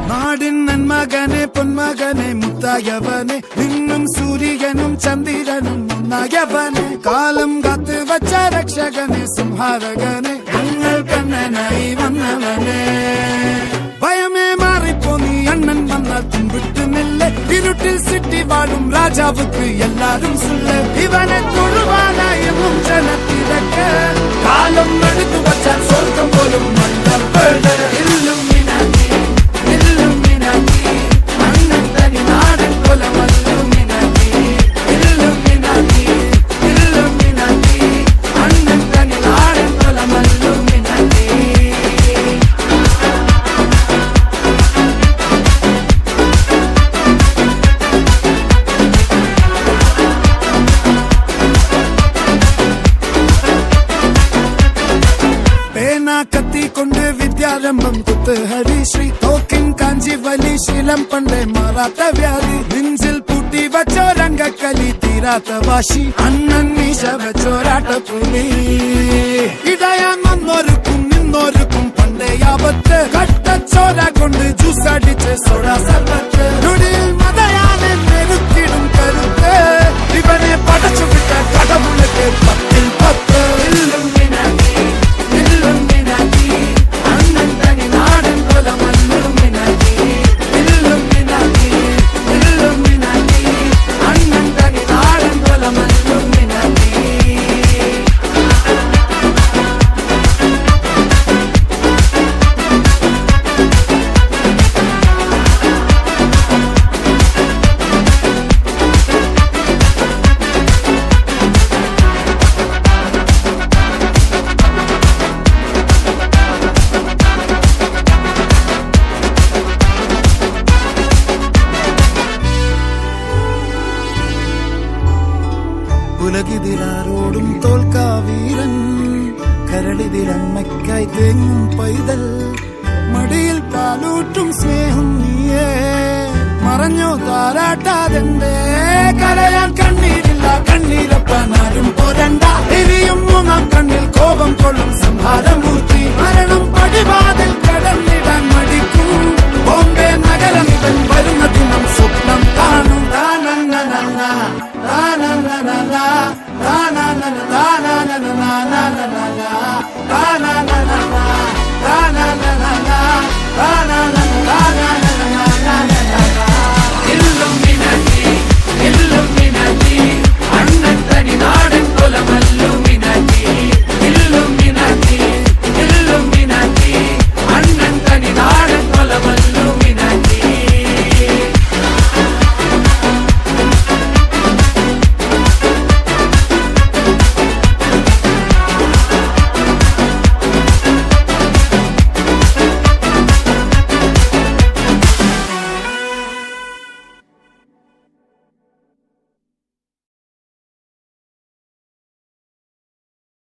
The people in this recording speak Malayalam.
നാടിൻ നന്മകനെ പൊന്മകനെ മുത്തായവനെ നിന്നും സൂര്യനും ചന്ദ്രനും ഒന്നായവനെ കാലം കാത്ത് വച്ച രക്ഷകനെ സംഹാരകനെ ഞങ്ങൾ കണ്ണനായി വന്നവനെ ഭയമേ മാറിപ്പോ നീ അണ്ണൻ വന്നാൽ തുമ്പിട്ടുന്നില്ലേ ഇരുട്ടിൽ സിറ്റി വാഴും രാജാവുക്ക് എല്ലാരും സുള്ള ഇവനെ തൊഴുവാനായി ജനത്തിരക്ക് കാലം എടുത്തു വച്ചാൽ സ്വർഗം പോലും കത്തിക്കൊണ്ട് വിദ്യാരംഭം കുത്ത് ഹരിശ്രീ തോക്കിൻ കാഞ്ചി വലി ശീലം പണ്ടേ മാറാത്ത വ്യാധി നെഞ്ചിൽ പൂട്ടി വച്ചോരംഗക്കലി തീരാത്ത വാശി അണ്ണൻ മീശ വെച്ചോരാട്ടപ്പുലി ഇടയാൻ വന്നോർക്കും നിന്നോർക്കും പണ്ടേ ആപത്ത് കട്ടച്ചോര കൊണ്ട് ജ്യൂസ് അടിച്ച് സോഡ സർബത്ത് നൊടിയിൽ മതയാനെ നെരുക്കിടും കരുത്ത് ഇവനെ പടച്ചു വിട്ട കടമുള്ളക്ക് 10-10 ഉലകിതിരാരോടും തോൽക്കാവീരൻ കരളിതിരമ്മയ്ക്കായി തേങ്ങും പൈതൽ മടിയിൽ പാലൂട്ടും സ്നേഹം നീയേ മറഞ്ഞോ താരാട്ടാതെന്റെ കരയാൻ കണ്ണീരില്ല കണ്ണീരപ്പാനാരും പോരണ്ട എരിയും മൂന്നാം കണ്ണിൽ കോപം കൊള്ളും സംഹാരമൂർത്തി മരണം പടിവാതിൽ കടന്നിടാൻ മടിക്കും ബോംബെ നഗരം ഇവൻ വരുന്ന ദിനം സ്വപ്നം